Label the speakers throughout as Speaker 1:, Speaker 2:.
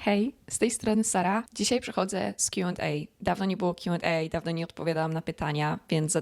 Speaker 1: Hej, z tej strony Sara. Dzisiaj przychodzę z Q&A. Dawno nie było Q&A, dawno nie odpowiadałam na pytania, więc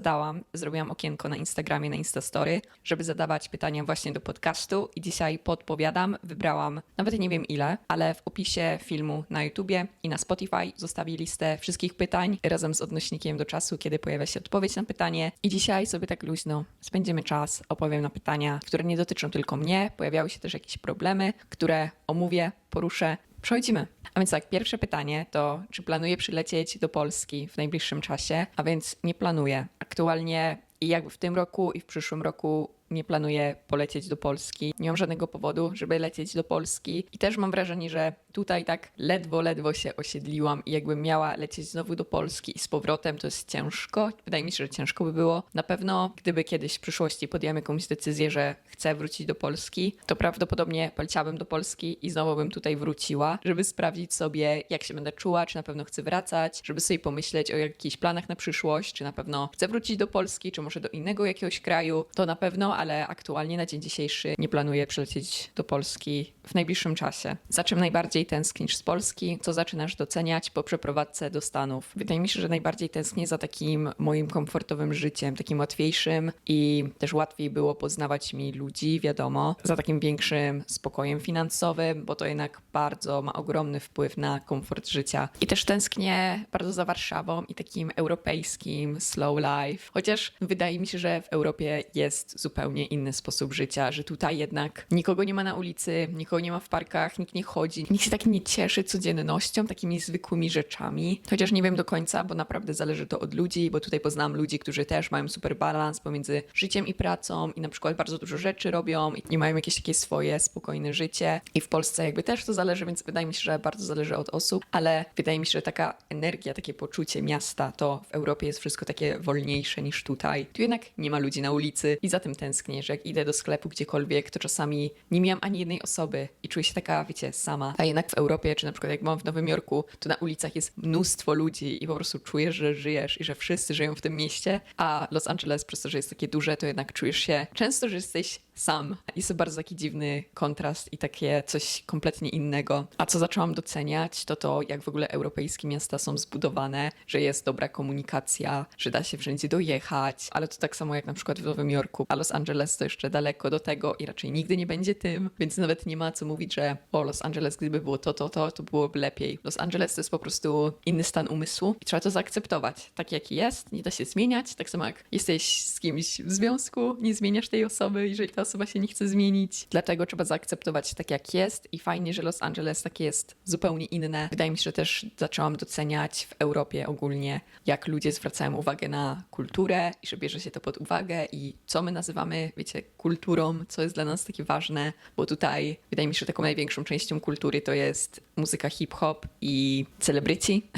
Speaker 1: zrobiłam okienko na Instagramie, na Instastory, żeby zadawać pytania właśnie do podcastu i dzisiaj podpowiadam. Wybrałam nawet nie wiem ile, ale w opisie filmu na YouTubie i na Spotify zostawię listę wszystkich pytań razem z odnośnikiem do czasu, kiedy pojawia się odpowiedź na pytanie. I dzisiaj sobie tak luźno spędzimy czas, opowiem na pytania, które nie dotyczą tylko mnie. Pojawiały się też jakieś problemy, które omówię, poruszę. Przechodzimy. A więc tak, pierwsze pytanie to, czy planuję przylecieć do Polski w najbliższym czasie? A więc nie planuję. Aktualnie i jakby w tym roku i w przyszłym roku nie planuję polecieć do Polski. Nie mam żadnego powodu, żeby lecieć do Polski. I też mam wrażenie, że tutaj tak ledwo się osiedliłam i jakbym miała lecieć znowu do Polski i z powrotem, to jest ciężko. Wydaje mi się, że ciężko by było. Na pewno, gdyby kiedyś w przyszłości podjęłam jakąś decyzję, że chcę wrócić do Polski, to prawdopodobnie poleciałabym do Polski i znowu bym tutaj wróciła, żeby sprawdzić sobie, jak się będę czuła, czy na pewno chcę wracać, żeby sobie pomyśleć o jakichś planach na przyszłość, czy na pewno chcę wrócić do Polski, czy może do innego jakiegoś kraju. To na pewno, ale aktualnie na dzień dzisiejszy nie planuję przylecieć do Polski w najbliższym czasie. Za czym najbardziej tęsknisz z Polski? Co zaczynasz doceniać po przeprowadzce do Stanów? Wydaje mi się, że najbardziej tęsknię za takim moim komfortowym życiem, takim łatwiejszym i też łatwiej było poznawać mi ludzi, wiadomo, za takim większym spokojem finansowym, bo to jednak bardzo ma ogromny wpływ na komfort życia. I też tęsknię bardzo za Warszawą i takim europejskim slow life, chociaż wydaje mi się, że w Europie jest zupełnie inny sposób życia, że tutaj jednak nikogo nie ma na ulicy, nikogo nie ma w parkach, nikt nie chodzi, nikt się tak nie cieszy codziennością, takimi zwykłymi rzeczami. Chociaż nie wiem do końca, bo naprawdę zależy to od ludzi, bo tutaj poznałam ludzi, którzy też mają super balans pomiędzy życiem i pracą i na przykład bardzo dużo rzeczy robią i mają jakieś takie swoje spokojne życie. I w Polsce jakby też to zależy, więc wydaje mi się, że bardzo zależy od osób, ale wydaje mi się, że taka energia, takie poczucie miasta, to w Europie jest wszystko takie wolniejsze niż tutaj. Tu jednak nie ma ludzi na ulicy i za tym tęsknię, że jak idę do sklepu gdziekolwiek, to czasami nie mijam ani jednej osoby i czuję się taka, wiecie, sama. A jednak w Europie, czy na przykład jak byłam w Nowym Jorku, to na ulicach jest mnóstwo ludzi i po prostu czujesz, że żyjesz i że wszyscy żyją w tym mieście, a Los Angeles przez to, że jest takie duże, to jednak czujesz się często, że jesteś sam. Jest to bardzo taki dziwny kontrast i takie coś kompletnie innego. A co zaczęłam doceniać, to jak w ogóle europejskie miasta są zbudowane, że jest dobra komunikacja, że da się wszędzie dojechać, ale to tak samo jak na przykład w Nowym Jorku, a Los Angeles to jeszcze daleko do tego i raczej nigdy nie będzie tym, więc nawet nie ma co mówić, że Los Angeles, gdyby było to byłoby lepiej. Los Angeles to jest po prostu inny stan umysłu i trzeba to zaakceptować. Tak jaki jest, nie da się zmieniać, tak samo jak jesteś z kimś w związku, nie zmieniasz tej osoby, jeżeli ta osoba się nie chce zmienić. Dlatego trzeba zaakceptować tak jak jest i fajnie, że Los Angeles takie jest zupełnie inne. Wydaje mi się, że też zaczęłam doceniać w Europie ogólnie, jak ludzie zwracają uwagę na kulturę i że bierze się to pod uwagę i co my nazywamy, wiecie, kulturą, co jest dla nas takie ważne, bo tutaj wydaje mi się, że taką największą częścią kultury to jest muzyka hip-hop i celebryci,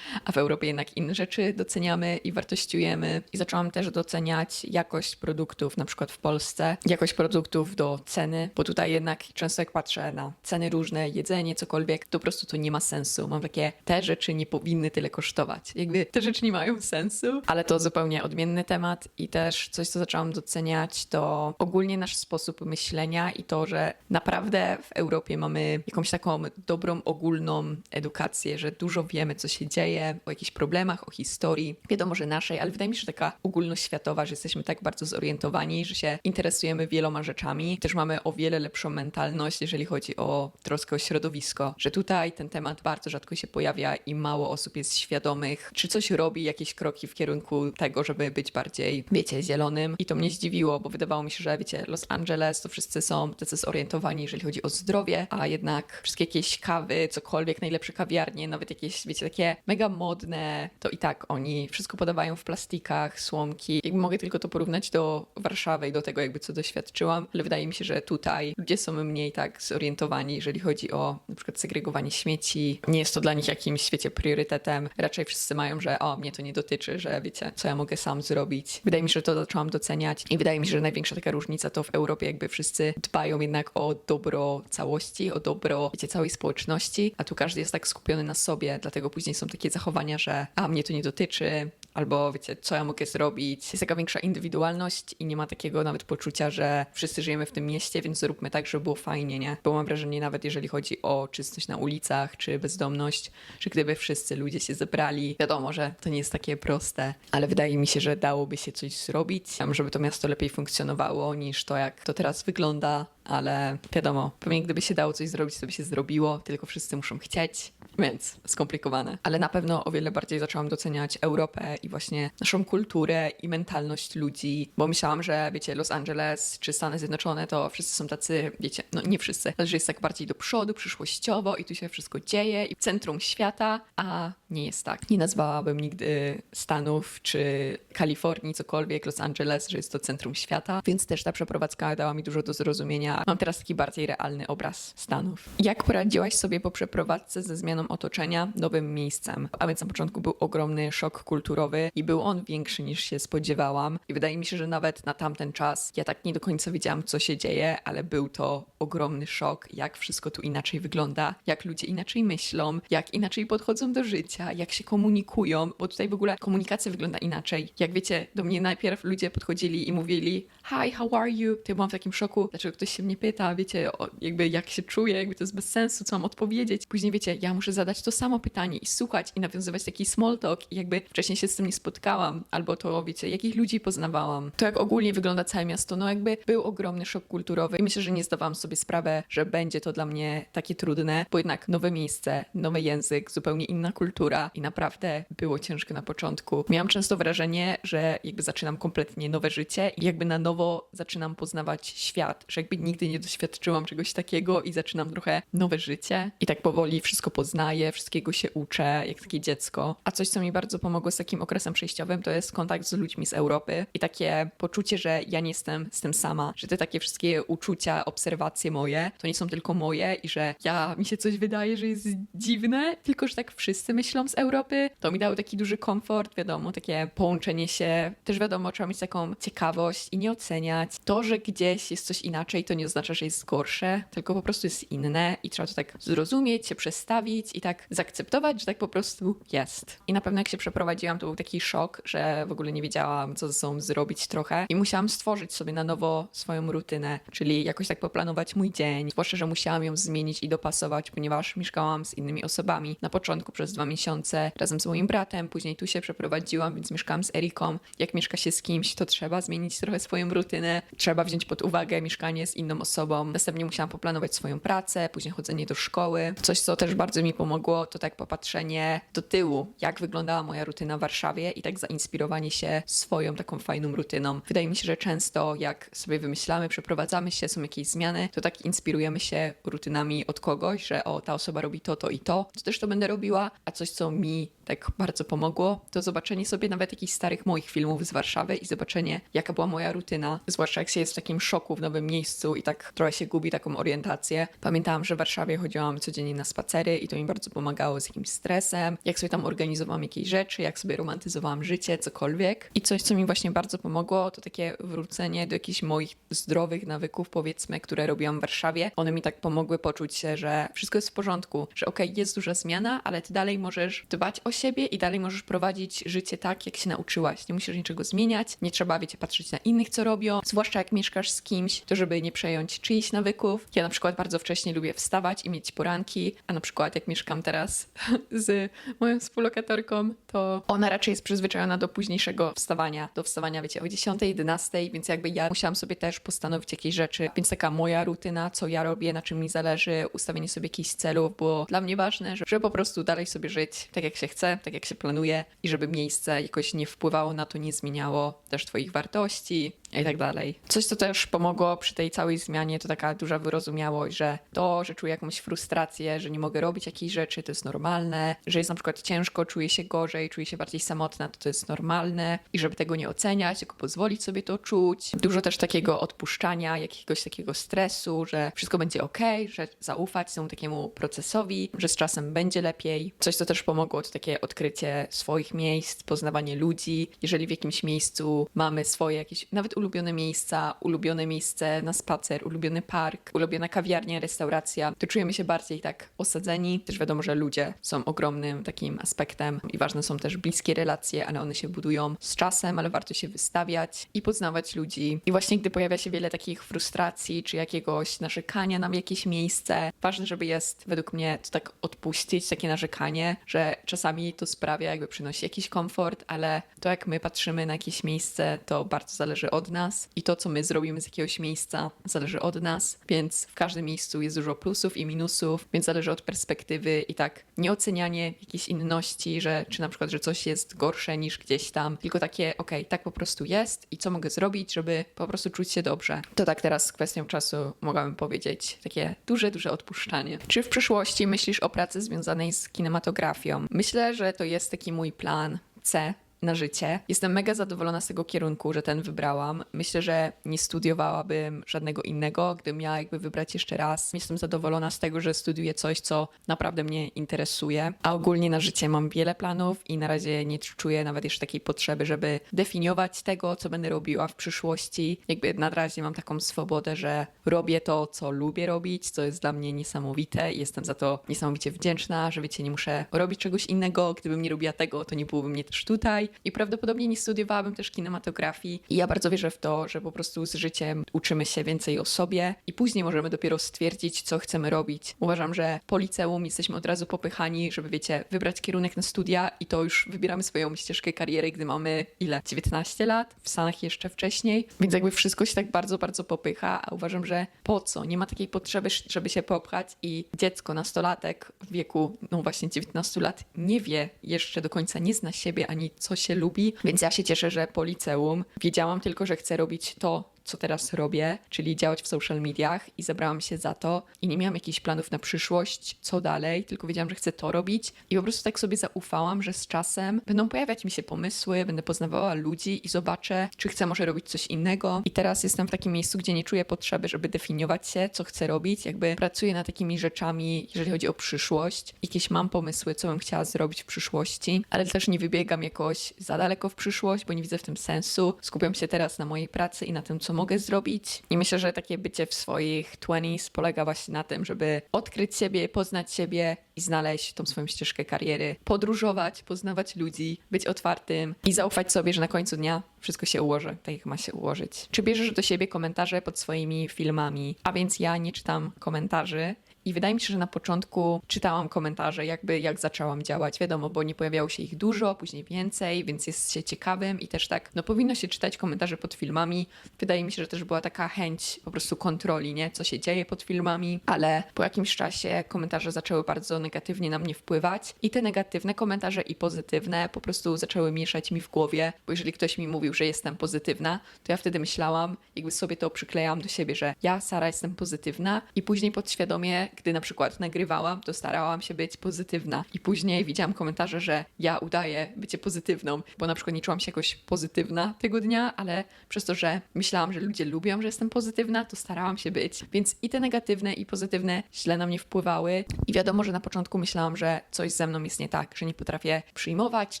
Speaker 1: a w Europie jednak inne rzeczy doceniamy i wartościujemy. I zaczęłam też doceniać jakość produktów, na przykład w Polsce, jakość produktów do ceny, bo tutaj jednak często jak patrzę na ceny różne, jedzenie, cokolwiek, to po prostu to nie ma sensu. Mam takie, te rzeczy nie powinny tyle kosztować. Jakby te rzeczy nie mają sensu, ale to zupełnie odmienny temat i też coś, co zaczęłam doceniać, to ogólnie nasz sposób myślenia i to, że naprawdę w Europie mamy jakąś taką dobrą, ogólną edukację, że dużo wiemy, co się dzieje, o jakichś problemach, o historii. Wiadomo, że naszej, ale wydaje mi się, że taka ogólnoświatowa, że jesteśmy tak bardzo zorientowani, że się interesujemy wieloma rzeczami. Też mamy o wiele lepszą mentalność, jeżeli chodzi o troskę o środowisko, że tutaj ten temat bardzo rzadko się pojawia i mało osób jest świadomych, czy coś robi, jakieś kroki w kierunku tego, żeby być bardziej, wiecie, zielonym. I to mnie zdziwiło, bo wydawało mi się, że wiecie, Los Angeles to wszyscy są tacy zorientowani, jeżeli chodzi o zdrowie, a jednak wszystkie jakieś kawy, cokolwiek, najlepsze kawiarnie, nawet jakieś, wiecie, takie mega modne, to i tak oni wszystko podawają w plastikach, słomki. Jakby mogę tylko to porównać do Warszawy i do tego jakby co doświadczyłam, ale wydaje mi się, że tutaj ludzie są mniej tak zorientowani, jeżeli chodzi o na przykład segregowanie śmieci. Nie jest to dla nich jakimś, świecie, priorytetem. Raczej wszyscy mają, że mnie to nie dotyczy, że wiecie, co ja mogę sam zrobić. Wydaje mi się, że to zaczęłam doceniać i wydaje mi się, że największa taka różnica to w Europie jakby wszyscy dbają jednak o dobro całości, o dobro, wiecie, całej społeczności, a tu każdy jest tak skupiony na sobie, dlatego później są takie zachowania, że mnie to nie dotyczy, albo wiecie, co ja mogę zrobić. Jest taka większa indywidualność i nie ma takiego nawet poczucia, że wszyscy żyjemy w tym mieście, więc zróbmy tak, żeby było fajnie, nie? Bo mam wrażenie, nawet jeżeli chodzi o czystość na ulicach, czy bezdomność, że gdyby wszyscy ludzie się zebrali, wiadomo, że to nie jest takie proste, ale wydaje mi się, że dałoby się coś zrobić, żeby to miasto lepiej funkcjonowało niż to, jak to teraz wygląda, ale wiadomo, pewnie gdyby się dało coś zrobić, to by się zrobiło, tylko wszyscy muszą chcieć, więc skomplikowane. Ale na pewno o wiele bardziej zaczęłam doceniać Europę i właśnie naszą kulturę i mentalność ludzi, bo myślałam, że wiecie, Los Angeles czy Stany Zjednoczone to wszyscy są tacy, wiecie, no nie wszyscy, ale że jest tak bardziej do przodu, przyszłościowo i tu się wszystko dzieje i w centrum świata, a nie jest tak. Nie nazwałabym nigdy Stanów czy Kalifornii, cokolwiek, Los Angeles, że jest to centrum świata, więc też ta przeprowadzka dała mi dużo do zrozumienia. Mam teraz taki bardziej realny obraz Stanów. Jak poradziłaś sobie po przeprowadzce ze zmianą otoczenia nowym miejscem? A więc na początku był ogromny szok kulturowy i był on większy niż się spodziewałam i wydaje mi się, że nawet na tamten czas ja tak nie do końca wiedziałam, co się dzieje, ale był to ogromny szok, jak wszystko tu inaczej wygląda, jak ludzie inaczej myślą, jak inaczej podchodzą do życia, jak się komunikują, bo tutaj w ogóle komunikacja wygląda inaczej. Jak wiecie, do mnie najpierw ludzie podchodzili i mówili hi, how are you? To ja byłam w takim szoku, dlaczego ktoś się mnie pyta, wiecie, jakby jak się czuję, jakby to jest bez sensu, co mam odpowiedzieć. Później wiecie, ja muszę zadać to samo pytanie i słuchać i nawiązywać taki small talk i jakby wcześniej się z tym nie spotkałam, albo to wiecie, jakich ludzi poznawałam. To jak ogólnie wygląda całe miasto, no jakby był ogromny szok kulturowy i myślę, że nie zdawałam sobie sprawy, że będzie to dla mnie takie trudne, bo jednak nowe miejsce, nowy język, zupełnie inna kultura i naprawdę było ciężko na początku. Miałam często wrażenie, że jakby zaczynam kompletnie nowe życie i jakby na nowo zaczynam poznawać świat, że jakby nigdy nie doświadczyłam czegoś takiego i zaczynam trochę nowe życie i tak powoli wszystko poznaję, wszystkiego się uczę, jak takie dziecko. A coś, co mi bardzo pomogło z takim okresem przejściowym, to jest kontakt z ludźmi z Europy i takie poczucie, że ja nie jestem z tym sama, że te takie wszystkie uczucia, obserwacje moje, to nie są tylko moje i że mi się coś wydaje, że jest dziwne, tylko że tak wszyscy myślą z Europy. To mi dało taki duży komfort, wiadomo, takie połączenie się. Też wiadomo, trzeba mieć taką ciekawość i nie oceniać. To, że gdzieś jest coś inaczej, to nie oznacza, że jest gorsze, tylko po prostu jest inne i trzeba to tak zrozumieć, się przestawić i tak zaakceptować, że tak po prostu jest. I na pewno jak się przeprowadziłam, to był taki szok, że w ogóle nie wiedziałam, co ze sobą zrobić trochę i musiałam stworzyć sobie na nowo swoją rutynę, czyli jakoś tak poplanować mój dzień, zwłaszcza, że musiałam ją zmienić i dopasować, ponieważ mieszkałam z innymi osobami. Na początku przez 2 miesiące razem z moim bratem, później tu się przeprowadziłam, więc mieszkałam z Eriką. Jak mieszka się z kimś, to trzeba zmienić trochę swoją rutynę, trzeba wziąć pod uwagę mieszkanie z inną osobą. Następnie musiałam poplanować swoją pracę, później chodzenie do szkoły. Coś, co też bardzo mi pomogło, to tak popatrzenie do tyłu, jak wyglądała moja rutyna w Warszawie i tak zainspirowanie się swoją taką fajną rutyną. Wydaje mi się, że często jak sobie wymyślamy, przeprowadzamy się, są jakieś zmiany, to tak inspirujemy się rutynami od kogoś, że ta osoba robi to, to i to też to będę robiła, a coś, co mi tak bardzo pomogło, to zobaczenie sobie nawet jakichś starych moich filmów z Warszawy i zobaczenie, jaka była moja rutyna, zwłaszcza jak się jest w takim szoku w nowym miejscu i tak trochę się gubi taką orientację. Pamiętałam, że w Warszawie chodziłam codziennie na spacery i to mi bardzo pomagało z jakimś stresem, jak sobie tam organizowałam jakieś rzeczy, jak sobie romantyzowałam życie, cokolwiek. I coś, co mi właśnie bardzo pomogło, to takie wrócenie do jakichś moich zdrowych nawyków, powiedzmy, które robiłam w Warszawie. One mi tak pomogły poczuć się, że wszystko jest w porządku, że okej, jest duża zmiana, ale ty dalej możesz dbać o siebie i dalej możesz prowadzić życie tak, jak się nauczyłaś. Nie musisz niczego zmieniać, nie trzeba, wiecie, patrzeć na innych, co robią, zwłaszcza jak mieszkasz z kimś, to żeby nie przejąć czyichś nawyków. Ja na przykład bardzo wcześnie lubię wstawać i mieć poranki, a na przykład jak mieszkam teraz z moją współlokatorką, to ona raczej jest przyzwyczajona do późniejszego wstawania, wiecie, o 10, 11, więc jakby ja musiałam sobie też postanowić jakieś rzeczy, więc taka moja rutyna, co ja robię, na czym mi zależy, ustawienie sobie jakichś celów było dla mnie ważne, żeby po prostu dalej sobie żyć tak, jak się chce, tak, jak się planuje i żeby miejsce jakoś nie wpływało na to, nie zmieniało też twoich wartości i tak dalej. Coś, co też pomogło przy tej całej zmianie, to taka duża wyrozumiałość, że to, że czuję jakąś frustrację, że nie mogę robić jakiejś rzeczy, to jest normalne, że jest na przykład ciężko, czuję się gorzej, czuję się bardziej samotna, to jest normalne i żeby tego nie oceniać, tylko pozwolić sobie to czuć. Dużo też takiego odpuszczania, jakiegoś takiego stresu, że wszystko będzie okej, że zaufać temu takiemu procesowi, że z czasem będzie lepiej. Coś, co też pomogło, to takie odkrycie swoich miejsc, poznawanie ludzi. Jeżeli w jakimś miejscu mamy swoje jakieś, nawet ulubione miejsca, ulubione miejsce na spacer, ulubiony park, ulubiona kawiarnia, restauracja, to czujemy się bardziej tak osadzeni. Też wiadomo, że ludzie są ogromnym takim aspektem i ważne są też bliskie relacje, ale one się budują z czasem, ale warto się wystawiać i poznawać ludzi. I właśnie gdy pojawia się wiele takich frustracji czy jakiegoś narzekania na jakieś miejsce, ważne, żeby jest według mnie to tak odpuścić, takie narzekanie, że czasami to sprawia, jakby przynosi jakiś komfort, ale to jak my patrzymy na jakieś miejsce, to bardzo zależy od nas i to, co my zrobimy z jakiegoś miejsca, zależy od nas, więc w każdym miejscu jest dużo plusów i minusów, więc zależy od perspektywy i tak nieocenianie jakiejś inności, że czy na przykład, że coś jest gorsze niż gdzieś tam, tylko takie, okej, tak po prostu jest i co mogę zrobić, żeby po prostu czuć się dobrze. To tak teraz z kwestią czasu mogłabym powiedzieć, takie duże odpuszczanie. Czy w przyszłości myślisz o pracy związanej z kinematografią? Myślę, że to jest taki mój plan C na życie. Jestem mega zadowolona z tego kierunku, że ten wybrałam. Myślę, że nie studiowałabym żadnego innego, gdybym miała jakby wybrać jeszcze raz. Jestem zadowolona z tego, że studiuję coś, co naprawdę mnie interesuje. A ogólnie na życie mam wiele planów i na razie nie czuję nawet jeszcze takiej potrzeby, żeby definiować tego, co będę robiła w przyszłości. Jakby na razie mam taką swobodę, że robię to, co lubię robić, co jest dla mnie niesamowite i jestem za to niesamowicie wdzięczna, że wiecie, nie muszę robić czegoś innego. Gdybym nie robiła tego, to nie byłoby mnie też tutaj. I prawdopodobnie nie studiowałabym też kinematografii. I ja bardzo wierzę w to, że po prostu z życiem uczymy się więcej o sobie i później możemy dopiero stwierdzić, co chcemy robić. Uważam, że po liceum jesteśmy od razu popychani, żeby wiecie, wybrać kierunek na studia i to już wybieramy swoją ścieżkę kariery, gdy mamy 19 lat, w Stanach jeszcze wcześniej. Więc jakby wszystko się tak bardzo popycha, a uważam, że po co? Nie ma takiej potrzeby, żeby się popchać i dziecko, nastolatek w wieku, no właśnie 19 lat nie wie jeszcze do końca, nie zna siebie ani co się lubi, więc ja się cieszę, że po liceum wiedziałam tylko, że chcę robić to, co teraz robię, czyli działać w social mediach i zabrałam się za to i nie miałam jakichś planów na przyszłość, co dalej, tylko wiedziałam, że chcę to robić i po prostu tak sobie zaufałam, że z czasem będą pojawiać mi się pomysły, będę poznawała ludzi i zobaczę, czy chcę może robić coś innego i teraz jestem w takim miejscu, gdzie nie czuję potrzeby, żeby definiować się, co chcę robić, jakby pracuję nad takimi rzeczami, jeżeli chodzi o przyszłość, jakieś mam pomysły, co bym chciała zrobić w przyszłości, ale też nie wybiegam jakoś za daleko w przyszłość, bo nie widzę w tym sensu, skupiam się teraz na mojej pracy i na tym, co mogę zrobić. I myślę, że takie bycie w swoich 20s polega właśnie na tym, żeby odkryć siebie, poznać siebie i znaleźć tą swoją ścieżkę kariery, podróżować, poznawać ludzi, być otwartym i zaufać sobie, że na końcu dnia wszystko się ułoży, tak jak ma się ułożyć. Czy bierzesz do siebie komentarze pod swoimi filmami? A więc ja nie czytam komentarzy. I wydaje mi się, że na początku czytałam komentarze, jak zaczęłam działać. Wiadomo, bo nie pojawiało się ich dużo, później więcej, więc jest się ciekawym i też tak, no powinno się czytać komentarze pod filmami. Wydaje mi się, że też była taka chęć po prostu kontroli, nie? Co się dzieje pod filmami, ale po jakimś czasie komentarze zaczęły bardzo negatywnie na mnie wpływać i te negatywne komentarze i pozytywne po prostu zaczęły mieszać mi w głowie, bo jeżeli ktoś mi mówił, że jestem pozytywna, to ja wtedy myślałam, jakby sobie to przyklejałam do siebie, że ja, Sara, jestem pozytywna i później podświadomie, gdy na przykład nagrywałam, to starałam się być pozytywna i później widziałam komentarze, że ja udaję bycie pozytywną, bo na przykład nie czułam się jakoś pozytywna tego dnia, ale przez to, że myślałam, że ludzie lubią, że jestem pozytywna, to starałam się być. Więc i te negatywne i pozytywne źle na mnie wpływały i wiadomo, że na początku myślałam, że coś ze mną jest nie tak, że nie potrafię przyjmować,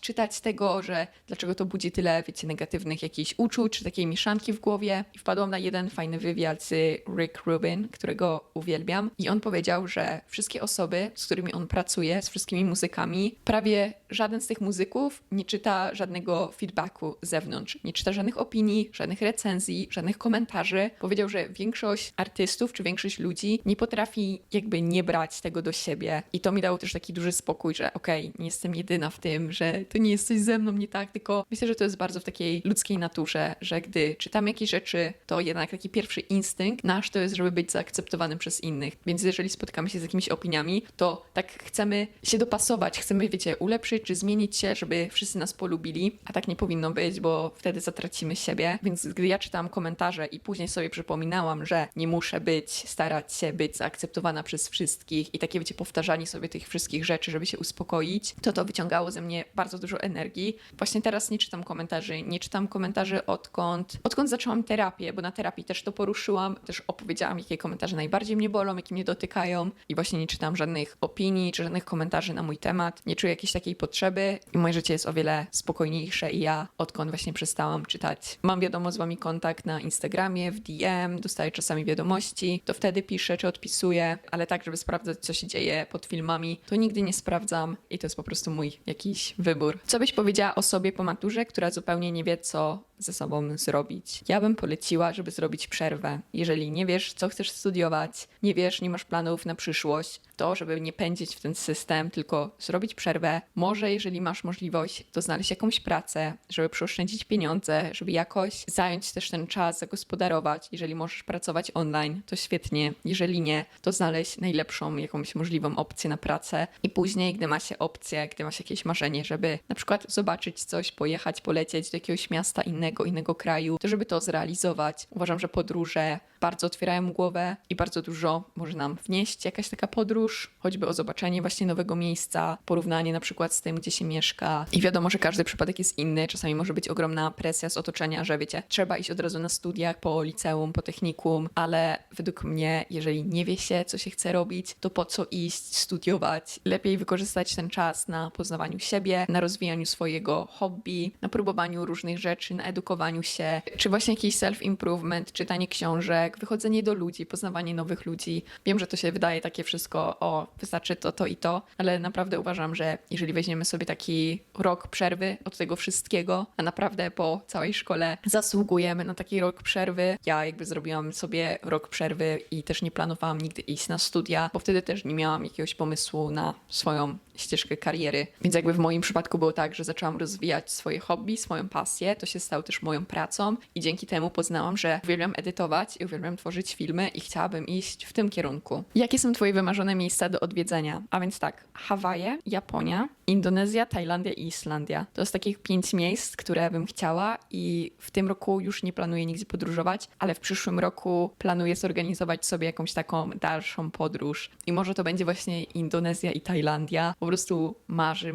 Speaker 1: czytać tego, że dlaczego to budzi tyle, wiecie, negatywnych jakichś uczuć, czy takiej mieszanki w głowie i wpadłam na jeden fajny wywiad z Rick Rubin, którego uwielbiam i on powiedział, że wszystkie osoby, z którymi on pracuje, z wszystkimi muzykami, prawie żaden z tych muzyków nie czyta żadnego feedbacku z zewnątrz. Nie czyta żadnych opinii, żadnych recenzji, żadnych komentarzy. Powiedział, że większość artystów czy większość ludzi nie potrafi jakby nie brać tego do siebie. I to mi dało też taki duży spokój, że okej, nie jestem jedyna w tym, że to nie jest coś ze mną nie tak, tylko myślę, że to jest bardzo w takiej ludzkiej naturze, że gdy czytamy jakieś rzeczy, to jednak taki pierwszy instynkt nasz to jest, żeby być zaakceptowanym przez innych. Więc jeżeli spotykamy się z jakimiś opiniami, to tak chcemy się dopasować, chcemy, wiecie, ulepszyć czy zmienić się, żeby wszyscy nas polubili, a tak nie powinno być, bo wtedy zatracimy siebie. Więc gdy ja czytałam komentarze i później sobie przypominałam, że nie muszę starać się być zaakceptowana przez wszystkich i takie, wiecie, powtarzanie sobie tych wszystkich rzeczy, żeby się uspokoić, to wyciągało ze mnie bardzo dużo energii. Właśnie teraz nie czytam komentarzy odkąd zaczęłam terapię, bo na terapii też to poruszyłam, też opowiedziałam, jakie komentarze najbardziej mnie bolą, jakie mnie dotykają i właśnie nie czytam żadnych opinii czy żadnych komentarzy na mój temat. Nie czuję jakiejś takiej potrzeby i moje życie jest o wiele spokojniejsze i ja odkąd właśnie przestałam czytać. Mam wiadomo z wami kontakt na Instagramie, w DM, dostaję czasami wiadomości, to wtedy piszę czy odpisuję, ale tak, żeby sprawdzać, co się dzieje pod filmami, to nigdy nie sprawdzam i to jest po prostu mój jakiś wybór. Co byś powiedziała osobie po maturze, która zupełnie nie wie, co ze sobą zrobić? Ja bym poleciła, żeby zrobić przerwę. Jeżeli nie wiesz, co chcesz studiować, nie wiesz, nie masz planów na przyszłość, to żeby nie pędzić w ten system, tylko zrobić przerwę. Może jeżeli masz możliwość, to znaleźć jakąś pracę, żeby przeoszczędzić pieniądze, żeby jakoś zająć też ten czas, zagospodarować. Jeżeli możesz pracować online, to świetnie. Jeżeli nie, to znaleźć najlepszą jakąś możliwą opcję na pracę i później, gdy ma się opcję, gdy ma się jakieś marzenie, żeby na przykład zobaczyć coś, pojechać, polecieć do jakiegoś miasta innego kraju, to żeby to zrealizować. Uważam, że podróże bardzo otwierają głowę i bardzo dużo może nam wnieść jakaś taka podróż, choćby o zobaczenie właśnie nowego miejsca, porównanie na przykład z tym, gdzie się mieszka. I wiadomo, że każdy przypadek jest inny. Czasami może być ogromna presja z otoczenia, że wiecie, trzeba iść od razu na studiach, po liceum, po technikum, ale według mnie, jeżeli nie wie się, co się chce robić, to po co iść, studiować? Lepiej wykorzystać ten czas na poznawaniu siebie, na rozwijaniu swojego hobby, na próbowaniu różnych rzeczy, na edukowaniu się, czy właśnie jakiś self-improvement, czytanie książek, wychodzenie do ludzi, poznawanie nowych ludzi. Wiem, że to się wydaje takie wszystko, wystarczy to i to, ale naprawdę uważam, że jeżeli weźmiemy sobie taki rok przerwy od tego wszystkiego, a naprawdę po całej szkole zasługujemy na taki rok przerwy. Ja jakby zrobiłam sobie rok przerwy i też nie planowałam nigdy iść na studia, bo wtedy też nie miałam jakiegoś pomysłu na swoją ścieżkę kariery. Więc jakby w moim przypadku było tak, że zaczęłam rozwijać swoje hobby, swoją pasję. To się stało też moją pracą i dzięki temu poznałam, że uwielbiam edytować i uwielbiam tworzyć filmy i chciałabym iść w tym kierunku. Jakie są twoje wymarzone miejsca do odwiedzenia? A więc tak, Hawaje, Japonia, Indonezja, Tajlandia i Islandia. To jest takich 5 miejsc, które bym chciała i w tym roku już nie planuję nigdzie podróżować, ale w przyszłym roku planuję zorganizować sobie jakąś taką dalszą podróż. I może to będzie właśnie Indonezja i Tajlandia. Po prostu marzy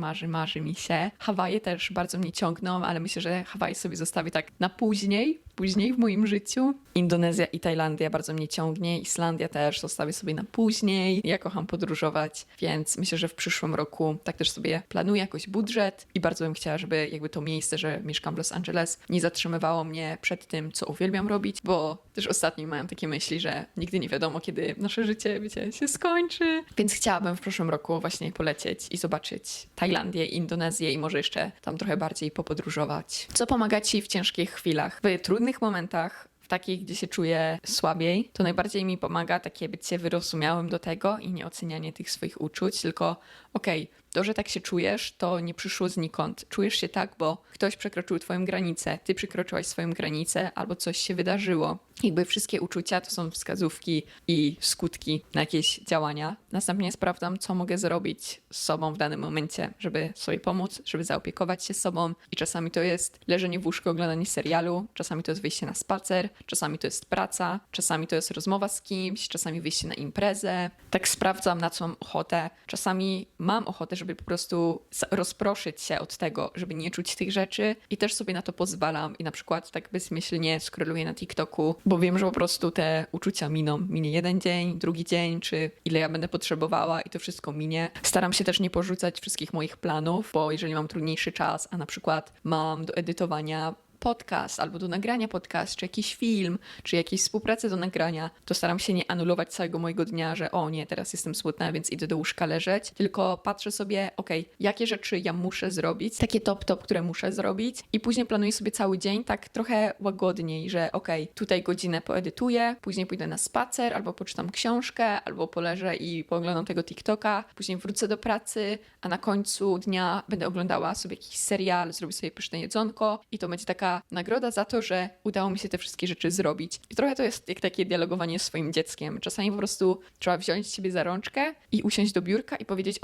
Speaker 1: mi się. Hawaje też bardzo mnie ciągną, ale myślę, że Hawaje sobie zostawię tak na później w moim życiu. Indonezja i Tajlandia bardzo mnie ciągnie, Islandia też zostawię sobie na później. Ja kocham podróżować, więc myślę, że w przyszłym roku tak też sobie planuję jakoś budżet i bardzo bym chciała, żeby jakby to miejsce, że mieszkam w Los Angeles, nie zatrzymywało mnie przed tym, co uwielbiam robić, bo też ostatnio miałam takie myśli, że nigdy nie wiadomo, kiedy nasze życie, wiecie, się skończy. Więc chciałabym w przyszłym roku właśnie polecieć i zobaczyć Tajlandię, Indonezję i może jeszcze tam trochę bardziej popodróżować. Co pomaga ci w ciężkich chwilach? W trudnych momentach, w takich, gdzie się czuję słabiej, to najbardziej mi pomaga takie bycie wyrozumiałym do tego i nie ocenianie tych swoich uczuć, tylko okej, to, że tak się czujesz, to nie przyszło znikąd. Czujesz się tak, bo ktoś przekroczył twoją granicę, ty przekroczyłaś swoją granicę albo coś się wydarzyło. Jakby wszystkie uczucia to są wskazówki i skutki na jakieś działania. Następnie sprawdzam, co mogę zrobić z sobą w danym momencie, żeby sobie pomóc, żeby zaopiekować się sobą. I czasami to jest leżenie w łóżku, oglądanie serialu, czasami to jest wyjście na spacer, czasami to jest praca, czasami to jest rozmowa z kimś, czasami wyjście na imprezę. Tak sprawdzam, na co mam ochotę. Czasami mam ochotę, żeby po prostu rozproszyć się od tego, żeby nie czuć tych rzeczy i też sobie na to pozwalam i na przykład tak bezmyślnie scrolluję na TikToku, bo wiem, że po prostu te uczucia minie jeden dzień, drugi dzień, czy ile ja będę potrzebowała i to wszystko minie. Staram się też nie porzucać wszystkich moich planów, bo jeżeli mam trudniejszy czas, a na przykład mam do edytowania podcast albo do nagrania podcast, czy jakiś film, czy jakieś współpracę do nagrania, to staram się nie anulować całego mojego dnia, że o nie, teraz jestem smutna, więc idę do łóżka leżeć, tylko patrzę sobie, jakie rzeczy ja muszę zrobić, takie top, które muszę zrobić i później planuję sobie cały dzień tak trochę łagodniej, że tutaj godzinę poedytuję, później pójdę na spacer, albo poczytam książkę, albo poleżę i pooglądam tego TikToka, później wrócę do pracy, a na końcu dnia będę oglądała sobie jakiś serial, zrobię sobie pyszne jedzonko i to będzie taka nagroda za to, że udało mi się te wszystkie rzeczy zrobić. I trochę to jest jak takie dialogowanie z swoim dzieckiem. Czasami po prostu trzeba wziąć siebie za rączkę i usiąść do biurka i powiedzieć,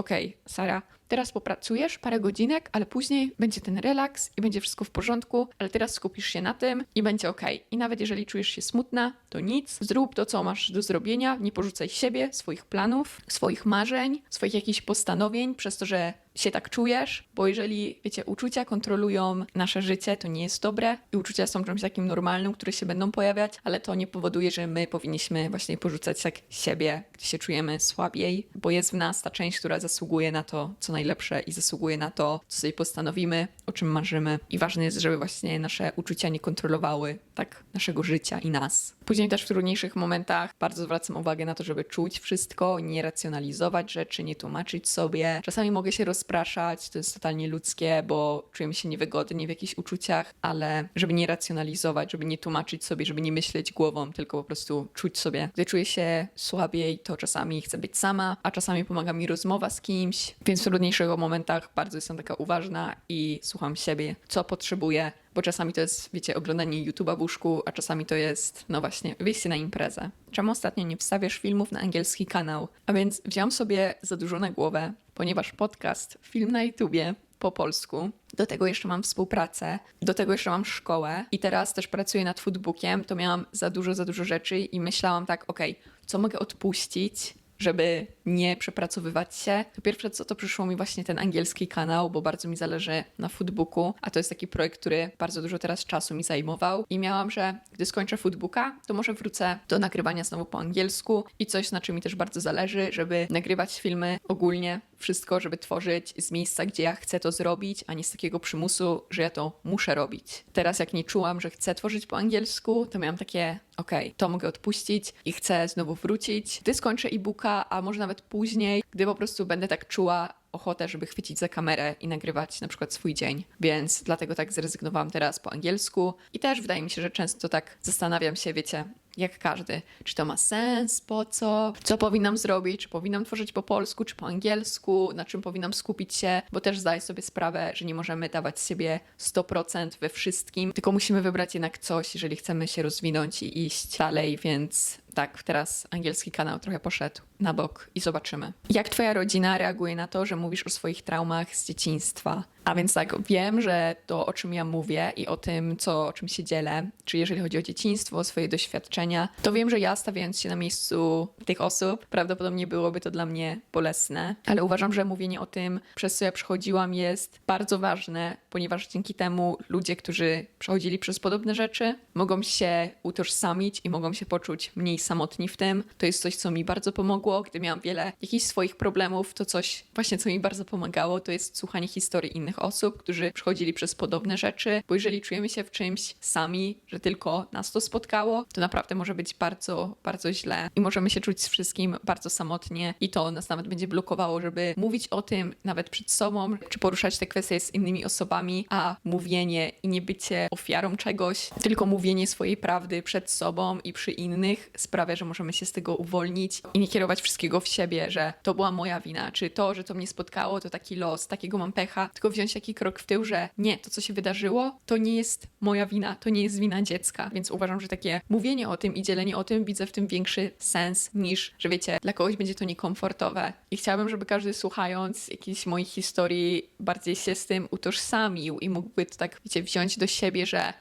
Speaker 1: Sara, teraz popracujesz parę godzinek, ale później będzie ten relaks i będzie wszystko w porządku, ale teraz skupisz się na tym i będzie okej. I nawet jeżeli czujesz się smutna, to nic. Zrób to, co masz do zrobienia, nie porzucaj siebie, swoich planów, swoich marzeń, swoich jakichś postanowień, przez to, że się tak czujesz, bo jeżeli, wiecie, uczucia kontrolują nasze życie, to nie jest dobre i uczucia są czymś takim normalnym, które się będą pojawiać, ale to nie powoduje, że my powinniśmy właśnie porzucać tak siebie, gdzie się czujemy słabiej, bo jest w nas ta część, która zasługuje na to, co najlepsze i zasługuje na to, co sobie postanowimy, o czym marzymy i ważne jest, żeby właśnie nasze uczucia nie kontrolowały tak naszego życia i nas. Później też w trudniejszych momentach bardzo zwracam uwagę na to, żeby czuć wszystko, nie racjonalizować rzeczy, nie tłumaczyć sobie. Czasami mogę się rozpraszać, to jest totalnie ludzkie, bo czujemy się niewygodnie w jakichś uczuciach, ale żeby nie racjonalizować, żeby nie tłumaczyć sobie, żeby nie myśleć głową, tylko po prostu czuć sobie. Gdy czuję się słabiej, to czasami chcę być sama, a czasami pomaga mi rozmowa z kimś, więc w trudniejszych momentach bardzo jestem taka uważna i słucham siebie, co potrzebuję, bo czasami to jest, wiecie, oglądanie YouTube'a w łóżku, a czasami to jest, no właśnie, wyjście na imprezę. Czemu ostatnio nie wstawiasz filmów na angielski kanał? A więc wziąłam sobie za dużo na głowę, ponieważ podcast, film na YouTubie po polsku, do tego jeszcze mam współpracę, do tego jeszcze mam szkołę i teraz też pracuję nad foodbookiem, to miałam za dużo rzeczy i myślałam tak, okej, co mogę odpuścić, żeby nie przepracowywać się. To pierwsze, co to przyszło mi właśnie ten angielski kanał, bo bardzo mi zależy na foodbooku, a to jest taki projekt, który bardzo dużo teraz czasu mi zajmował i miałam, że gdy skończę foodbooka, to może wrócę do nagrywania znowu po angielsku i coś, na czym mi też bardzo zależy, żeby nagrywać filmy ogólnie, wszystko, żeby tworzyć z miejsca, gdzie ja chcę to zrobić, a nie z takiego przymusu, że ja to muszę robić. Teraz jak nie czułam, że chcę tworzyć po angielsku, to miałam takie, okej, to mogę odpuścić i chcę znowu wrócić. Gdy skończę e-booka, a może nawet później, gdy po prostu będę tak czuła ochotę, żeby chwycić za kamerę i nagrywać na przykład swój dzień. Więc dlatego tak zrezygnowałam teraz po angielsku i też wydaje mi się, że często tak zastanawiam się, wiecie, jak każdy, czy to ma sens, po co powinnam zrobić, czy powinnam tworzyć po polsku, czy po angielsku, na czym powinnam skupić się, bo też zdaję sobie sprawę, że nie możemy dawać z siebie 100% we wszystkim, tylko musimy wybrać jednak coś, jeżeli chcemy się rozwinąć i iść dalej, więc tak, teraz angielski kanał trochę poszedł na bok i zobaczymy. Jak twoja rodzina reaguje na to, że mówisz o swoich traumach z dzieciństwa? A więc tak, wiem, że to, o czym ja mówię i o tym, o czym się dzielę, czy jeżeli chodzi o dzieciństwo, o swoje doświadczenia, to wiem, że ja stawiając się na miejscu tych osób, prawdopodobnie byłoby to dla mnie bolesne, ale uważam, że mówienie o tym, przez co ja przechodziłam, jest bardzo ważne, ponieważ dzięki temu ludzie, którzy przechodzili przez podobne rzeczy, mogą się utożsamić i mogą się poczuć mniej samotni w tym. To jest coś, co mi bardzo pomogło, gdy miałam wiele jakichś swoich problemów, to coś właśnie, co mi bardzo pomagało, to jest słuchanie historii innych osób, którzy przechodzili przez podobne rzeczy, bo jeżeli czujemy się w czymś sami, że tylko nas to spotkało, to naprawdę może być bardzo, bardzo źle i możemy się czuć z wszystkim bardzo samotnie i to nas nawet będzie blokowało, żeby mówić o tym nawet przed sobą, czy poruszać te kwestie z innymi osobami, a mówienie i nie bycie ofiarą czegoś, tylko mówienie swojej prawdy przed sobą i przy innych sprawia, że możemy się z tego uwolnić i nie kierować wszystkiego w siebie, że to była moja wina, czy to, że to mnie spotkało, to taki los, takiego mam pecha, tylko wziąć taki krok w tył, że nie, to co się wydarzyło, to nie jest moja wina, to nie jest wina dziecka, więc uważam, że takie mówienie o tym i dzielenie o tym, widzę w tym większy sens niż, że wiecie, dla kogoś będzie to niekomfortowe i chciałabym, żeby każdy słuchając jakichś moich historii bardziej się z tym utożsamił i mógłby to tak, wiecie, wziąć do siebie, że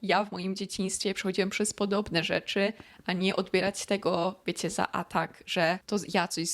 Speaker 1: ja w moim dzieciństwie przechodziłem przez podobne rzeczy, a nie odbierać tego, wiecie, za atak, że to ja coś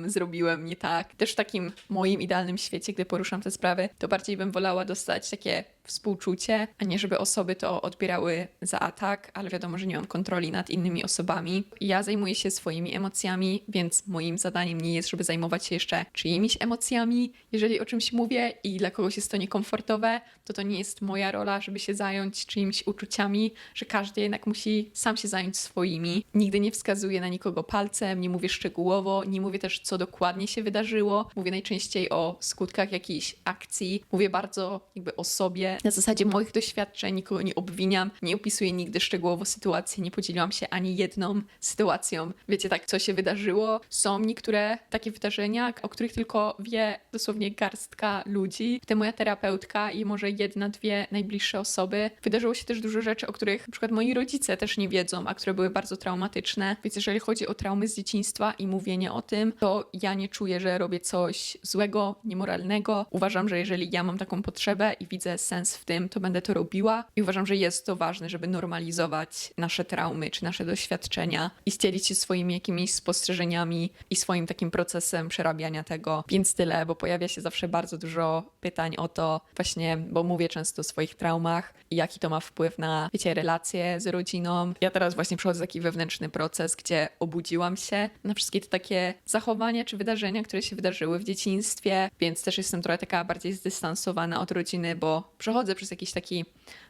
Speaker 1: zrobiłem nie tak. Też w takim moim idealnym świecie, gdy poruszam te sprawy, to bardziej bym wolała dostać takie współczucie, a nie żeby osoby to odbierały za atak, ale wiadomo, że nie mam kontroli nad innymi osobami. Ja zajmuję się swoimi emocjami, więc moim zadaniem nie jest, żeby zajmować się jeszcze czyimiś emocjami. Jeżeli o czymś mówię i dla kogoś jest to niekomfortowe, to nie jest moja rola, żeby się zająć czyimiś uczuciami, że każdy jednak musi sam się zająć swoimi. Nigdy nie wskazuję na nikogo palcem, nie mówię szczegółowo, nie mówię też, co dokładnie się wydarzyło. Mówię najczęściej o skutkach jakiejś akcji. Mówię bardzo jakby o sobie, na zasadzie moich doświadczeń, nikogo nie obwiniam, nie opisuję nigdy szczegółowo sytuacji, nie podzieliłam się ani jedną sytuacją. Wiecie, tak, co się wydarzyło. Są niektóre takie wydarzenia, o których tylko wie dosłownie garstka ludzi, w tym moja terapeutka i może jedna, dwie najbliższe osoby. Wydarzyło się też dużo rzeczy, o których na przykład moi rodzice też nie wiedzą, a które były były bardzo traumatyczne. Więc jeżeli chodzi o traumy z dzieciństwa i mówienie o tym, to ja nie czuję, że robię coś złego, niemoralnego. Uważam, że jeżeli ja mam taką potrzebę i widzę sens w tym, to będę to robiła i uważam, że jest to ważne, żeby normalizować nasze traumy czy nasze doświadczenia i dzielić się swoimi jakimiś spostrzeżeniami i swoim takim procesem przerabiania tego. Więc tyle, bo pojawia się zawsze bardzo dużo pytań o to właśnie, bo mówię często o swoich traumach i jaki to ma wpływ na, wiecie, relacje z rodziną. Ja teraz właśnie przechodzę taki wewnętrzny proces, gdzie obudziłam się na wszystkie te takie zachowania czy wydarzenia, które się wydarzyły w dzieciństwie, więc też jestem trochę taka bardziej zdystansowana od rodziny, bo przechodzę przez jakiś taki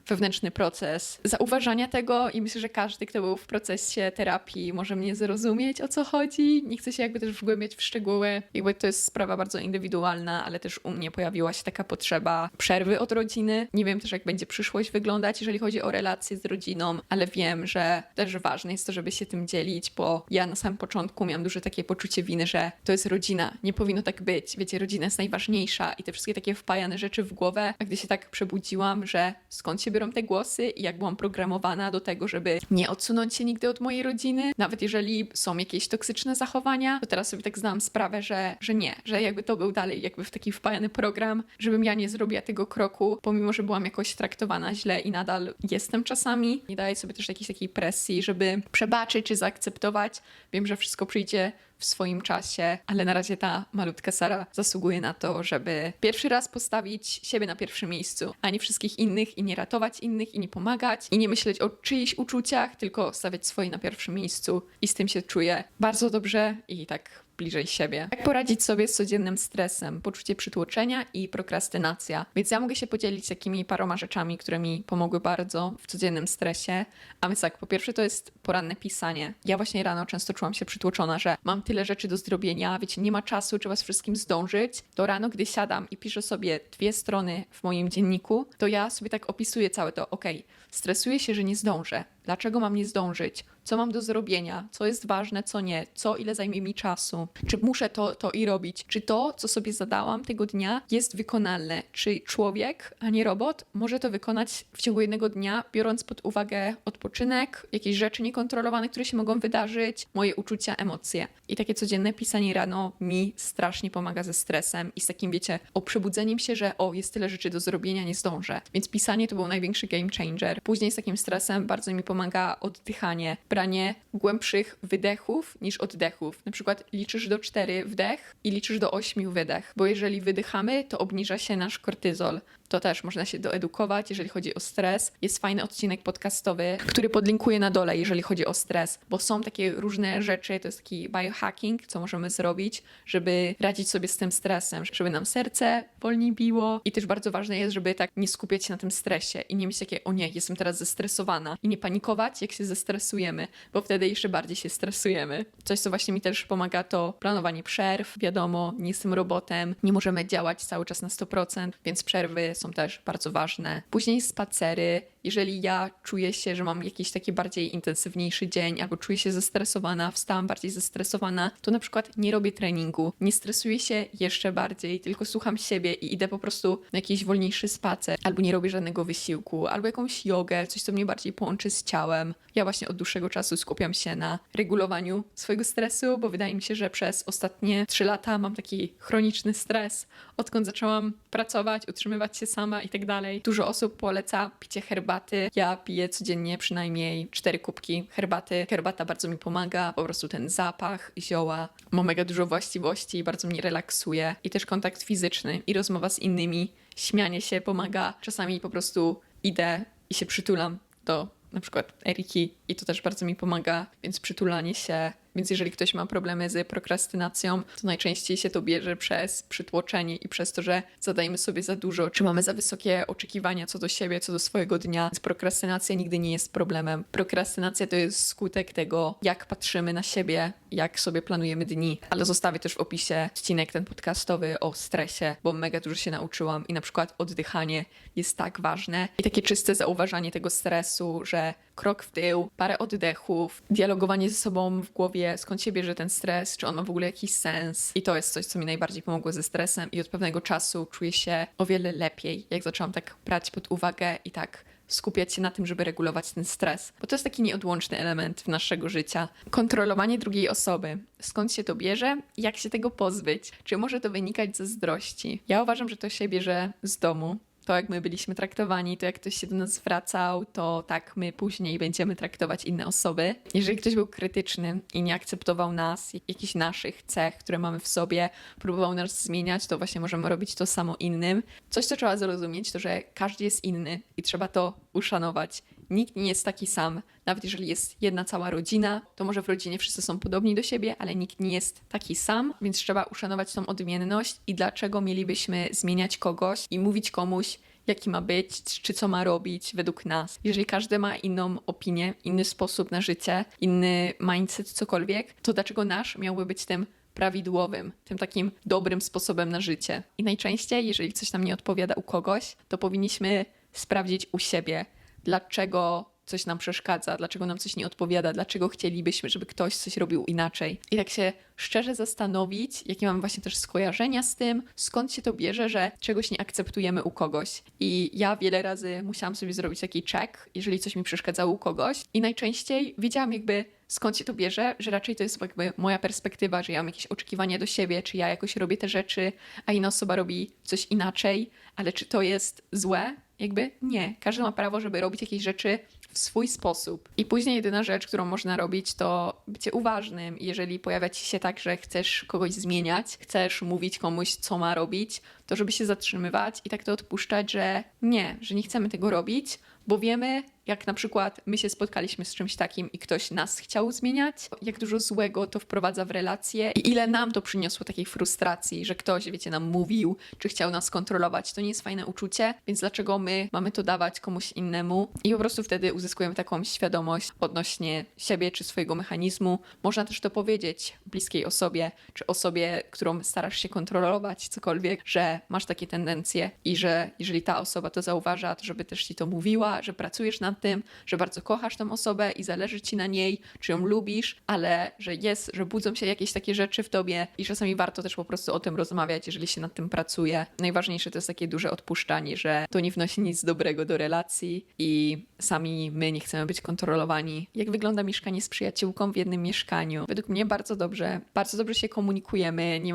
Speaker 1: wewnętrzny proces zauważania tego i myślę, że każdy, kto był w procesie terapii, może mnie zrozumieć, o co chodzi. Nie chcę się jakby też wgłębiać w szczegóły. Jakby to jest sprawa bardzo indywidualna, ale też u mnie pojawiła się taka potrzeba przerwy od rodziny. Nie wiem też, jak będzie przyszłość wyglądać, jeżeli chodzi o relacje z rodziną, ale wiem, że też ważne jest to, żeby się tym dzielić, bo ja na samym początku miałam duże takie poczucie winy, że to jest rodzina, nie powinno tak być. Wiecie, rodzina jest najważniejsza i te wszystkie takie wpajane rzeczy w głowę, a gdy się tak przebudziłam, że skąd się biorą te głosy i jak byłam programowana do tego, żeby nie odsunąć się nigdy od mojej rodziny, nawet jeżeli są jakieś toksyczne zachowania, to teraz sobie tak zdałam sprawę, że nie, że jakby to był dalej jakby w taki wpajany program, żebym ja nie zrobiła tego kroku, pomimo, że byłam jakoś traktowana źle i nadal jestem czasami. Nie daję sobie też jakiejś takiej presji, żeby przebaczyć czy zaakceptować. Wiem, że wszystko przyjdzie w swoim czasie, ale na razie ta malutka Sara zasługuje na to, żeby pierwszy raz postawić siebie na pierwszym miejscu, a nie wszystkich innych i nie ratować innych i nie pomagać i nie myśleć o czyichś uczuciach, tylko stawiać swoje na pierwszym miejscu i z tym się czuję bardzo dobrze i tak bliżej siebie. Jak poradzić sobie z codziennym stresem, poczucie przytłoczenia i prokrastynacja. Więc ja mogę się podzielić takimi paroma rzeczami, które mi pomogły bardzo w codziennym stresie. A więc tak, po pierwsze to jest poranne pisanie. Ja właśnie rano często czułam się przytłoczona, że mam tyle rzeczy do zrobienia, wiecie, nie ma czasu, trzeba z wszystkim zdążyć. To rano, gdy siadam i piszę sobie 2 strony w moim dzienniku, to ja sobie tak opisuję całe to, stresuję się, że nie zdążę. Dlaczego mam nie zdążyć? Co mam do zrobienia? Co jest ważne, co nie? Co ile zajmie mi czasu? Czy muszę to i robić? Czy to, co sobie zadałam tego dnia, jest wykonalne? Czy człowiek, a nie robot, może to wykonać w ciągu jednego dnia, biorąc pod uwagę odpoczynek, jakieś rzeczy niekontrolowane, które się mogą wydarzyć, moje uczucia, emocje. I takie codzienne pisanie rano mi strasznie pomaga ze stresem i z takim, wiecie, przebudzeniem się, że jest tyle rzeczy do zrobienia, nie zdążę. Więc pisanie to był największy game changer. Później z takim stresem bardzo mi pomaga oddychanie, branie głębszych wydechów niż oddechów. Na przykład liczysz do 4 wdech i liczysz do 8 wydech, bo jeżeli wydychamy, to obniża się nasz kortyzol. To też można się doedukować, jeżeli chodzi o stres. Jest fajny odcinek podcastowy, który podlinkuję na dole, jeżeli chodzi o stres, bo są takie różne rzeczy, to jest taki biohacking, co możemy zrobić, żeby radzić sobie z tym stresem, żeby nam serce wolniej biło i też bardzo ważne jest, żeby tak nie skupiać się na tym stresie i nie mieć takie, o nie, jestem teraz zestresowana i nie panikować, jak się zestresujemy, bo wtedy jeszcze bardziej się stresujemy. Coś, co właśnie mi też pomaga, to planowanie przerw. Wiadomo, nie jestem robotem, nie możemy działać cały czas na 100%, więc przerwy są też bardzo ważne. Później spacery. Jeżeli ja czuję się, że mam jakiś taki bardziej intensywniejszy dzień albo czuję się zestresowana, wstałam bardziej zestresowana, to na przykład nie robię treningu, nie stresuję się jeszcze bardziej, tylko słucham siebie i idę po prostu na jakiś wolniejszy spacer, albo nie robię żadnego wysiłku, albo jakąś jogę, coś, co mnie bardziej połączy z ciałem. Ja właśnie od dłuższego czasu skupiam się na regulowaniu swojego stresu, bo wydaje mi się, że przez ostatnie 3 lata mam taki chroniczny stres, odkąd zaczęłam pracować, utrzymywać się sama i tak dalej. Dużo osób poleca picie herbaty. Ja piję codziennie przynajmniej 4 kubki herbaty. Herbata bardzo mi pomaga, po prostu ten zapach zioła ma mega dużo właściwości, bardzo mnie relaksuje i też kontakt fizyczny i rozmowa z innymi, śmianie się pomaga. Czasami po prostu idę i się przytulam do na przykład Eriki i to też bardzo mi pomaga, więc przytulanie się. Więc jeżeli ktoś ma problemy z prokrastynacją, to najczęściej się to bierze przez przytłoczenie i przez to, że zadajemy sobie za dużo, czy mamy za wysokie oczekiwania co do siebie, co do swojego dnia. Więc prokrastynacja nigdy nie jest problemem. Prokrastynacja to jest skutek tego, jak patrzymy na siebie, jak sobie planujemy dni. Ale zostawię też w opisie odcinek ten podcastowy o stresie, bo mega dużo się nauczyłam i na przykład oddychanie jest tak ważne. I takie czyste zauważanie tego stresu, że krok w tył, parę oddechów, dialogowanie ze sobą w głowie, skąd się bierze ten stres, czy on ma w ogóle jakiś sens. I to jest coś, co mi najbardziej pomogło ze stresem i od pewnego czasu czuję się o wiele lepiej, jak zaczęłam tak brać pod uwagę i tak skupiać się na tym, żeby regulować ten stres, bo to jest taki nieodłączny element naszego życia. Kontrolowanie drugiej osoby. Skąd się to bierze? Jak się tego pozbyć? Czy może to wynikać ze zazdrości? Ja uważam, że to się bierze z domu. To jak my byliśmy traktowani, to jak ktoś się do nas zwracał, to tak my później będziemy traktować inne osoby. Jeżeli ktoś był krytyczny i nie akceptował nas, jakichś naszych cech, które mamy w sobie, próbował nas zmieniać, to właśnie możemy robić to samo innym. Coś, co trzeba zrozumieć, to że każdy jest inny i trzeba to uszanować. Nikt nie jest taki sam. Nawet jeżeli jest jedna cała rodzina, to może w rodzinie wszyscy są podobni do siebie, ale nikt nie jest taki sam, więc trzeba uszanować tą odmienność i dlaczego mielibyśmy zmieniać kogoś i mówić komuś, jaki ma być, czy co ma robić według nas. Jeżeli każdy ma inną opinię, inny sposób na życie, inny mindset, cokolwiek, to dlaczego nasz miałby być tym prawidłowym, tym takim dobrym sposobem na życie? I najczęściej, jeżeli coś nam nie odpowiada u kogoś, to powinniśmy sprawdzić u siebie, dlaczego coś nam przeszkadza, dlaczego nam coś nie odpowiada, dlaczego chcielibyśmy, żeby ktoś coś robił inaczej. I tak się szczerze zastanowić, jakie mamy właśnie też skojarzenia z tym, skąd się to bierze, że czegoś nie akceptujemy u kogoś. I ja wiele razy musiałam sobie zrobić taki check, jeżeli coś mi przeszkadzało u kogoś i najczęściej wiedziałam jakby skąd się to bierze, że raczej to jest jakby moja perspektywa, że ja mam jakieś oczekiwania do siebie, czy ja jakoś robię te rzeczy, a inna osoba robi coś inaczej, ale czy to jest złe? Jakby nie. Każdy ma prawo, żeby robić jakieś rzeczy w swój sposób. I później jedyna rzecz, którą można robić, to bycie uważnym. I jeżeli pojawia ci się tak, że chcesz kogoś zmieniać, chcesz mówić komuś, co ma robić, to żeby się zatrzymywać i tak to odpuszczać, że nie chcemy tego robić, bo wiemy, jak na przykład my się spotkaliśmy z czymś takim i ktoś nas chciał zmieniać, jak dużo złego to wprowadza w relacje i ile nam to przyniosło takiej frustracji, że ktoś, wiecie, nam mówił, czy chciał nas kontrolować. To nie jest fajne uczucie, więc dlaczego my mamy to dawać komuś innemu? I po prostu wtedy uzyskujemy taką świadomość odnośnie siebie czy swojego mechanizmu. Można też to powiedzieć bliskiej osobie, czy osobie, którą starasz się kontrolować, cokolwiek, że masz takie tendencje i że jeżeli ta osoba to zauważa, to żeby też ci to mówiła, że pracujesz nad tym, że bardzo kochasz tą osobę i zależy ci na niej, czy ją lubisz, ale że budzą się jakieś takie rzeczy w tobie i czasami warto też po prostu o tym rozmawiać, jeżeli się nad tym pracuje. Najważniejsze to jest takie duże odpuszczanie, że to nie wnosi nic dobrego do relacji i sami my nie chcemy być kontrolowani. Jak wygląda mieszkanie z przyjaciółką w jednym mieszkaniu? Według mnie bardzo dobrze się komunikujemy, nie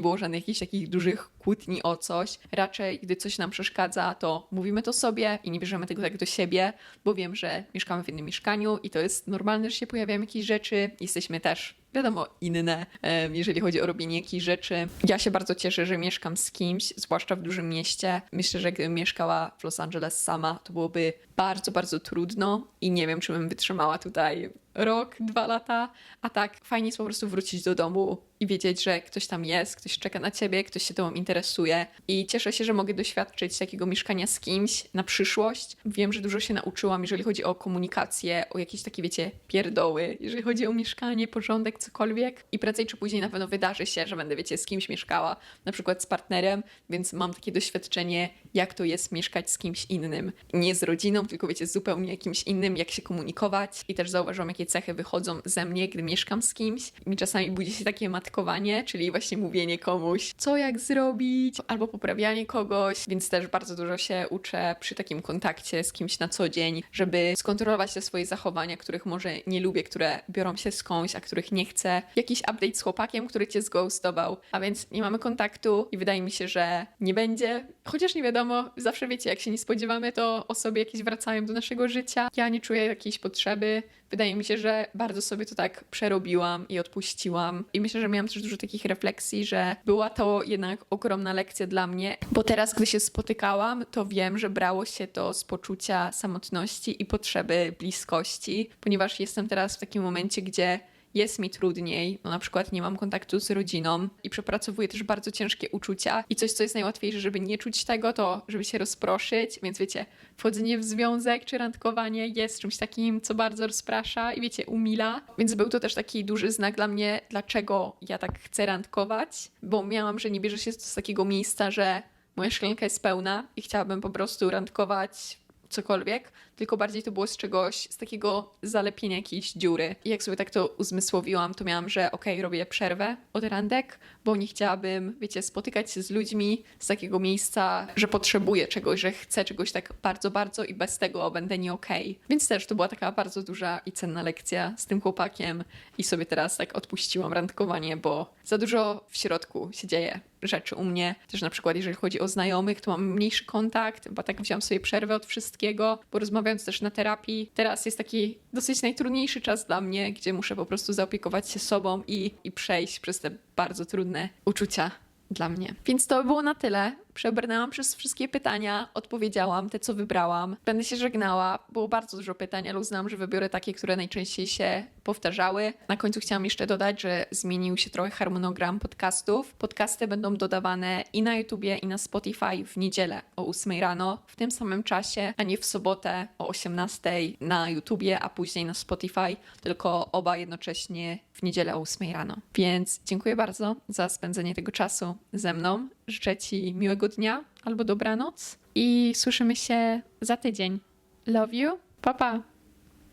Speaker 1: było żadnych jakichś takich dużych kłótni o coś. Raczej, gdy coś nam przeszkadza, to mówimy to sobie i nie bierzemy tego tak do siebie, bo wiem, że mieszkamy w jednym mieszkaniu i to jest normalne, że się pojawiają jakieś rzeczy. Jesteśmy też, wiadomo, inne, jeżeli chodzi o robienie jakichś rzeczy. Ja się bardzo cieszę, że mieszkam z kimś, zwłaszcza w dużym mieście. Myślę, że gdybym mieszkała w Los Angeles sama, to byłoby bardzo, bardzo trudno i nie wiem, czy bym wytrzymała tutaj rok, 2 lata, a tak fajnie jest po prostu wrócić do domu i wiedzieć, że ktoś tam jest, ktoś czeka na ciebie, ktoś się tobą interesuje i cieszę się, że mogę doświadczyć takiego mieszkania z kimś na przyszłość. Wiem, że dużo się nauczyłam, jeżeli chodzi o komunikację, o jakieś takie, wiecie, pierdoły, jeżeli chodzi o mieszkanie, porządek, cokolwiek i prędzej czy później na pewno wydarzy się, że będę, wiecie, z kimś mieszkała, na przykład z partnerem, więc mam takie doświadczenie, jak to jest mieszkać z kimś innym. Nie z rodziną, tylko wiecie, zupełnie jakimś innym, jak się komunikować i też zauważyłam, jakie cechy wychodzą ze mnie, gdy mieszkam z kimś. Mi czasami budzi się takie matkowanie, czyli właśnie mówienie komuś, co jak zrobić, albo poprawianie kogoś, więc też bardzo dużo się uczę przy takim kontakcie z kimś na co dzień, żeby skontrolować te swoje zachowania, których może nie lubię, które biorą się skądś, a których nie chcę. Jakiś update z chłopakiem, który cię zghostował, a więc nie mamy kontaktu i wydaje mi się, że nie będzie, chociaż nie wiadomo, zawsze wiecie, jak się nie spodziewamy, to osoby jakieś wracają do naszego życia. Ja nie czuję jakiejś potrzeby. Wydaje mi się, że bardzo sobie to tak przerobiłam i odpuściłam. I myślę, że miałam też dużo takich refleksji, że była to jednak ogromna lekcja dla mnie, bo teraz, gdy się spotykałam, to wiem, że brało się to z poczucia samotności i potrzeby bliskości, ponieważ jestem teraz w takim momencie, gdzie jest mi trudniej, no na przykład nie mam kontaktu z rodziną i przepracowuję też bardzo ciężkie uczucia i coś, co jest najłatwiejsze, żeby nie czuć tego, to żeby się rozproszyć, więc wiecie, wchodzenie w związek czy randkowanie jest czymś takim, co bardzo rozprasza i wiecie, umila, więc był to też taki duży znak dla mnie, dlaczego ja tak chcę randkować, bo miałam, że nie bierze się to z takiego miejsca, że moja szklanka jest pełna i chciałabym po prostu randkować cokolwiek, tylko bardziej to było z czegoś, z takiego zalepienia jakiejś dziury. I jak sobie tak to uzmysłowiłam, to miałam, że okej, robię przerwę od randek, bo nie chciałabym, wiecie, spotykać się z ludźmi z takiego miejsca, że potrzebuję czegoś, że chcę czegoś tak bardzo, bardzo i bez tego będę nie okej. Więc też to była taka bardzo duża i cenna lekcja z tym chłopakiem i sobie teraz tak odpuściłam randkowanie, bo za dużo w środku się dzieje rzeczy u mnie. Też na przykład jeżeli chodzi o znajomych, to mam mniejszy kontakt, bo tak wziąłam sobie przerwę od wszystkiego, bo rozmawiając też na terapii, teraz jest taki dosyć najtrudniejszy czas dla mnie, gdzie muszę po prostu zaopiekować się sobą i przejść przez te bardzo trudne uczucia dla mnie. Więc to by było na tyle. Przebrnęłam przez wszystkie pytania, odpowiedziałam te, co wybrałam. Będę się żegnała. Było bardzo dużo pytań, ale uznałam, że wybiorę takie, które najczęściej się powtarzały. Na końcu chciałam jeszcze dodać, że zmienił się trochę harmonogram podcastów. Podcasty będą dodawane i na YouTubie, i na Spotify w niedzielę o 8 rano, w tym samym czasie, a nie w sobotę o 18 na YouTubie, a później na Spotify, tylko oba jednocześnie w niedzielę o 8 rano. Więc dziękuję bardzo za spędzenie tego czasu ze mną. Życzę Ci miłego dnia albo dobranoc i słyszymy się za tydzień. Love you. Pa, pa.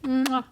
Speaker 1: Mua.